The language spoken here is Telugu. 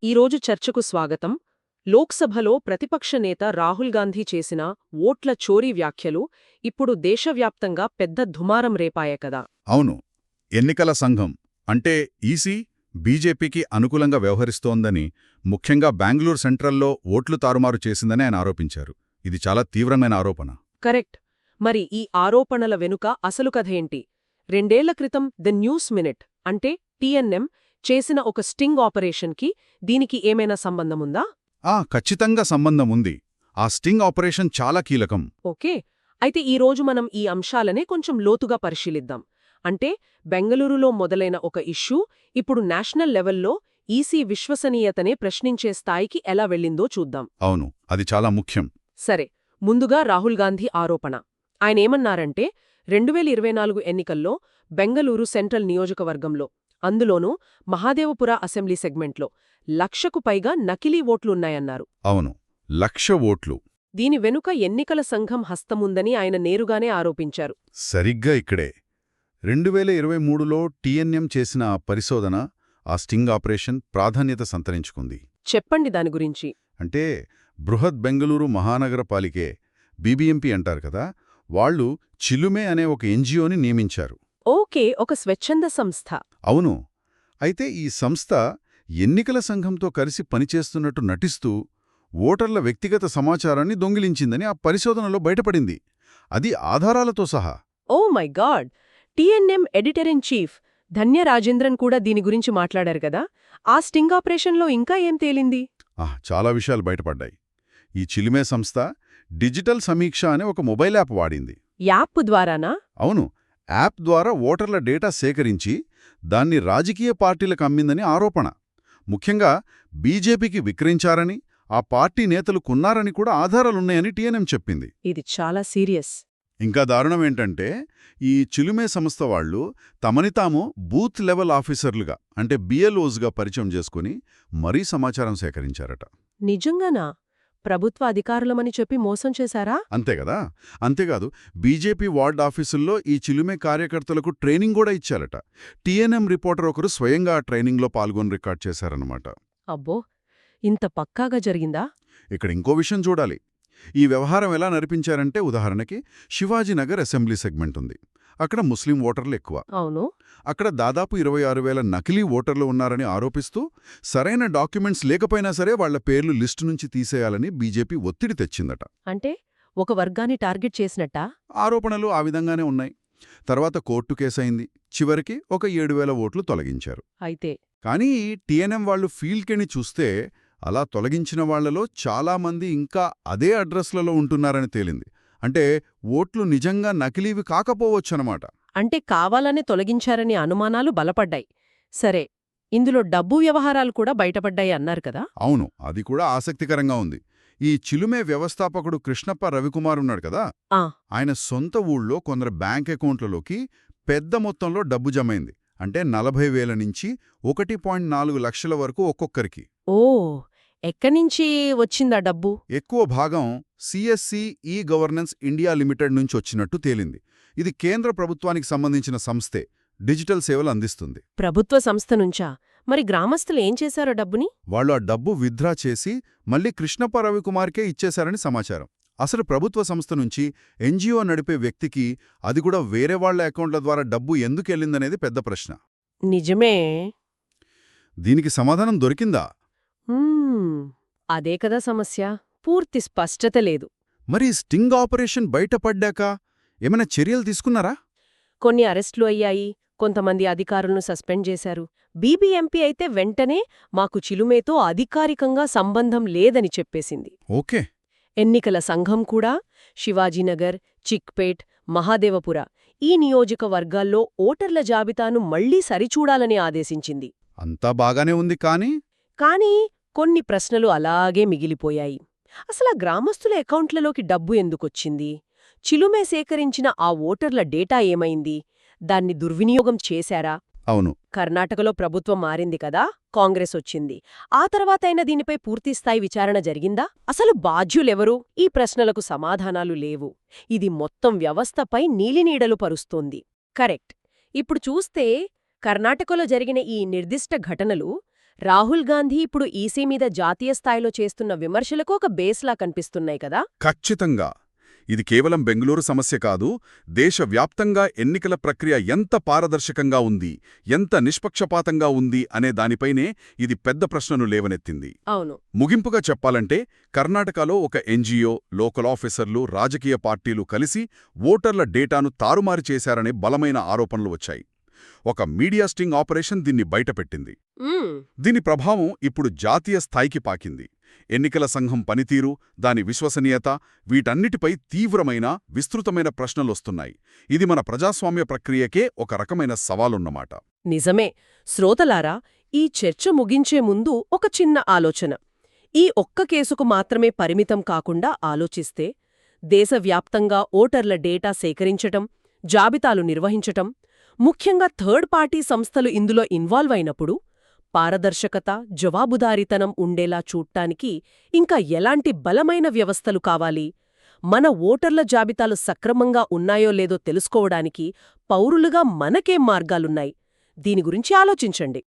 ఈరోజు చర్చకు స్వాగతం. లోక్సభలో ప్రతిపక్ష నేత రాహుల్ గాంధీ చేసిన ఓట్ల చోరీ వ్యాఖ్యలు ఇప్పుడు దేశవ్యాప్తంగా పెద్ద దుమారం రేపాయే కదా. అవును. ఎన్నికల సంఘం అంటే ఈసీ బీజేపీకి అనుకూలంగా వ్యవహరిస్తోందని, ముఖ్యంగా బెంగళూరు సెంట్రల్లో ఓట్లు తారుమారు చేసిందని ఆయన ఆరోపించారు. ఇది చాలా తీవ్రమైన ఆరోపణ. కరెక్ట్. మరి ఈ ఆరోపణల వెనుక అసలు కథేంటి? 2 ఏళ్ల క్రితం ది న్యూస్ మినిట్ అంటే టీఎన్ఎం చేసిన ఒక స్టింగ్ ఆపరేషన్కి దీనికి ఏమైనా సంబంధముందా? ఖచ్చితంగా సంబంధం ఉంది. ఆ స్టింగ్ ఆపరేషన్ చాలా కీలకం. ఓకే. అయితే ఈరోజు మనం ఈ అంశాలనే కొంచెం లోతుగా పరిశీలిద్దాం. అంటే బెంగళూరులో మొదలైన ఒక ఇష్యూ ఇప్పుడు నేషనల్ లెవెల్లో ఈసీ విశ్వసనీయతనే ప్రశ్నించే స్థాయికి ఎలా వెళ్ళిందో చూద్దాం. అవును, అది చాలా ముఖ్యం. సరే, ముందుగా రాహుల్ గాంధీ ఆరోపణ. ఆయనేమన్నారంటే 2024 ఎన్నికల్లో బెంగళూరు సెంట్రల్ నియోజకవర్గంలో, అందులోనూ మహాదేవపుర అసెంబ్లీ సెగ్మెంట్లో 1,00,000కు పైగా నకిలీ ఓట్లున్నాయన్నారు. అవును, 1,00,000 ఓట్లు. దీని వెనుక ఎన్నికల సంఘం హస్తముందని ఆయన నేరుగానే ఆరోపించారు. సరిగ్గా ఇక్కడే 2023లో టీఎన్ఎం చేసిన పరిశోధన, ఆ స్టింగ్ ఆపరేషన్ ప్రాధాన్యత సంతరించుకుంది. చెప్పండి దాని గురించి. అంటే బృహత్ బెంగళూరు మహానగరపాలికే, బీబీఎంపీ అంటారు కదా, వాళ్ళు చిలుమే అనే ఒక ఎన్జీఓని నియమించారు. ఓకే, ఒక స్వచ్ఛంద సంస్థ. అవును. అయితే ఈ సంస్థ ఎన్నికల సంఘంతో కలిసి పనిచేస్తున్నట్టు నటిస్తూ ఓటర్ల వ్యక్తిగత సమాచారాన్ని దొంగిలించిందని ఆ పరిశోధనలో బయటపడింది. అది ఆధారాలతో సహా. Oh my god! TNM editor in chief Dhanya Rajendran కూడా దీని గురించి మాట్లాడారు కదా. ఆ స్టింగ్ ఆపరేషన్లో ఇంకా ఏం తేలింది? చాలా విషయాలు బయటపడ్డాయి. ఈ చిలిమే సంస్థ డిజిటల్ సమీక్ష అనే ఒక మొబైల్ యాప్ వాడింది. యాప్ ద్వారానా? అవును. యాప్ ద్వారా ఓటర్ల డేటా సేకరించి దాన్ని రాజకీయ పార్టీలకు అమ్మిందని ఆరోపణ. ముఖ్యంగా బీజేపీకి విక్రయించారని, ఆ పార్టీ నేతలు కొన్నారని కూడా ఆధారాలున్నాయని టీఎన్ఎం చెప్పింది. ఇది చాలా సీరియస్. ఇంకా దారుణమేంటంటే, ఈ చిలుమే సంస్థ వాళ్లు తమని తాము బూత్ లెవెల్ ఆఫీసర్లుగా అంటే బిఎల్ఓస్గా పరిచయం చేసుకుని మరీ సమాచారం సేకరించారట. నిజంగానా? ప్రభుత్వ అధికారులమని చెప్పి మోసం చేశారా? అంతేగదా. అంతేకాదు, బీజేపీ వార్డ్ ఆఫీసుల్లో ఈ చిలుమే కార్యకర్తలకు ట్రైనింగ్ కూడా ఇచ్చారట. టీఎన్ఎం రిపోర్టర్ ఒకరు స్వయంగా ఆ ట్రైనింగ్లో పాల్గొని రికార్డ్ చేశారన్నమాట. అబ్బో, ఇంత పక్కాగా జరిగిందా? ఇక్కడ ఇంకో విషయం చూడాలి. ఈ వ్యవహారం ఎలా నడిపించారంటే, ఉదాహరణకి శివాజీనగర్ అసెంబ్లీ సెగ్మెంట్ ఉంది. అక్కడ ముస్లిం ఓటర్లు ఎక్కువ. అవును. అక్కడ దాదాపు 26,000 నకిలీ ఓటర్లు ఉన్నారని ఆరోపిస్తూ సరైన డాక్యుమెంట్స్ లేకపోయినా సరే వాళ్ల పేర్లు లిస్టు నుంచి తీసేయాలని బీజేపీ ఒత్తిడి తెచ్చిందట. అంటే ఒక వర్గాన్ని టార్గెట్ చేసినట్టా? ఆరోపణలు ఆ విధంగానే ఉన్నాయి. తర్వాత కోర్టు కేసైంది. చివరికి ఒక 7,000 ఓట్లు తొలగించారు. అయితే కానీ టీఎన్ఎం వాళ్లు ఫీల్డ్కెని చూస్తే అలా తొలగించిన వాళ్లలో చాలామంది ఇంకా అదే అడ్రస్లలో ఉంటున్నారని తేలింది. అంటే ఓట్లు నిజంగా నకిలీవి కాకపోవచ్చనమాట. అంటే కావాలనే తొలగించారని అనుమానాలు బలపడ్డాయి. సరే, ఇందులో డబ్బు వ్యవహారాలు కూడా బయటపడ్డాయి అన్నారు కదా. అవును, అది కూడా ఆసక్తికరంగా ఉంది. ఈ చిలుమే వ్యవస్థాపకుడు కృష్ణప్ప రవికుమార్ ఉన్నాడు కదా, ఆయన సొంత ఊళ్ళో కొందరు బ్యాంక్ అకౌంట్లలోకి పెద్ద మొత్తంలో డబ్బు జమైంది. అంటే 40,000 నుంచి 1.4 లక్షల వరకు ఒక్కొక్కరికి. ఓ, ఎక్కడ్నించి వచ్చిందా డబ్బు? ఎక్కువ భాగం CSC e governance India limited నుంచి వచ్చినట్టు తేలింది. ఇది కేంద్ర ప్రభుత్వానికి సంబంధించిన సంస్థే, డిజిటల్ సేవలు అందిస్తుంది. ప్రభుత్వ సంస్థ నుంచా? మరి గ్రామస్తులు ఏం చేశారో డబ్బుని? వాళ్ళు ఆ డబ్బు విత్డ్రా చేసి మళ్లీ కృష్ణప్ప రవికుమార్కే ఇచ్చేశారని సమాచారం. అసలు ప్రభుత్వ సంస్థ నుంచి ఎన్జీఓ నడిపే వ్యక్తికి, అది కూడా వేరే వాళ్ల అకౌంట్ల ద్వారా డబ్బు ఎందుకెళ్ళిందనేది పెద్ద ప్రశ్న. నిజమే. దీనికి సమాధానం దొరికిందా? అదే కదా సమస్య. పూర్తి స్పష్టత లేదు. మరి స్టింగ్ ఆపరేషన్ బయటపడ్డాక ఏమైనా చర్యలు తీసుకున్నారా? కొన్ని అరెస్టులు అయ్యాయి, కొంతమంది అధికారులను సస్పెండ్ చేశారు. బీబీఎంపీ అయితే వెంటనే మాకు చిలుమేతో అధికారికంగా సంబంధం లేదని చెప్పేసింది. ఓకే. ఎన్నికల సంఘం కూడా శివాజీనగర్, చిక్పేట్, మహాదేవపుర ఈ నియోజకవర్గాల్లో ఓటర్ల జాబితాను మళ్లీ సరిచూడాలని ఆదేశించింది. అంతా బాగానే ఉంది. కానీ కొన్ని ప్రశ్నలు అలాగే మిగిలిపోయాయి. అసలా గ్రామస్తుల అకౌంట్లలోకి డబ్బు ఎందుకొచ్చింది? చిలుమే సేకరించిన ఆ ఓటర్ల డేటా ఏమైంది? దాన్ని దుర్వినియోగం చేశారా? అవును. కర్ణాటకలో ప్రభుత్వం మారింది కదా, కాంగ్రెస్ వచ్చింది. ఆ తర్వాతైనా దీనిపై పూర్తిస్థాయి విచారణ జరిగిందా? అసలు బాధ్యులెవరు? ఈ ప్రశ్నలకు సమాధానాలు లేవు. ఇది మొత్తం వ్యవస్థపై నీలినీడలు పరుస్తోంది. కరెక్ట్. ఇప్పుడు చూస్తే కర్ణాటకలో జరిగిన ఈ నిర్దిష్ట ఘటనలు రాహుల్ గాంధీ ఇప్పుడు ఈసీ మీద జాతీయ స్థాయిలో చేస్తున్న విమర్శలకు ఒక బేస్లా కనిపిస్తున్నాయి కదా. ఖచ్చితంగా. ఇది కేవలం బెంగుళూరు సమస్య కాదు, దేశవ్యాప్తంగా ఎన్నికల ప్రక్రియ ఎంత పారదర్శకంగా ఉంది, ఎంత నిష్పక్షపాతంగా ఉంది అనే దానిపైనే ఇది పెద్ద ప్రశ్నను లేవనెత్తింది. అవును. ముగింపుగా చెప్పాలంటే, కర్ణాటకలో ఒక ఎన్జీఓ, లోకల్ ఆఫీసర్లు, రాజకీయ పార్టీలు కలిసి ఓటర్ల డేటాను తారుమారు చేశారనే బలమైన ఆరోపణలు వచ్చాయి. ఒక మీడియా స్టింగ్ ఆపరేషన్ దీన్ని బయటపెట్టింది. దీని ప్రభావం ఇప్పుడు జాతీయ స్థాయికి పాకింది. ఎన్నికల సంఘం పనితీరు, దాని విశ్వసనీయత, వీటన్నిటిపై తీవ్రమైన, విస్తృతమైన ప్రశ్నలొస్తున్నాయి. ఇది మన ప్రజాస్వామ్య ప్రక్రియకే ఒక రకమైన సవాలున్నమాట. నిజమే. శ్రోతలారా, ఈ చర్చ ముగించే ముందు ఒక చిన్న ఆలోచన. ఈ ఒక్క కేసుకు మాత్రమే పరిమితం కాకుండా ఆలోచిస్తే, దేశవ్యాప్తంగా ఓటర్ల డేటా సేకరించటం, జాబితాలు నిర్వహించటం, ముఖ్యంగా థర్డ్ పార్టీ సంస్థలు ఇందులో ఇన్వాల్వ్ అయినప్పుడు పారదర్శకత, జవాబుదారీతనం ఉండేలా చూడ్టానికి ఇంకా ఎలాంటి బలమైన వ్యవస్థలు కావాలి? మన ఓటర్ల జాబితాలు సక్రమంగా ఉన్నాయో లేదో తెలుసుకోవడానికి పౌరులుగా మనకేం మార్గాలున్నాయి? దీని గురించి ఆలోచించండి.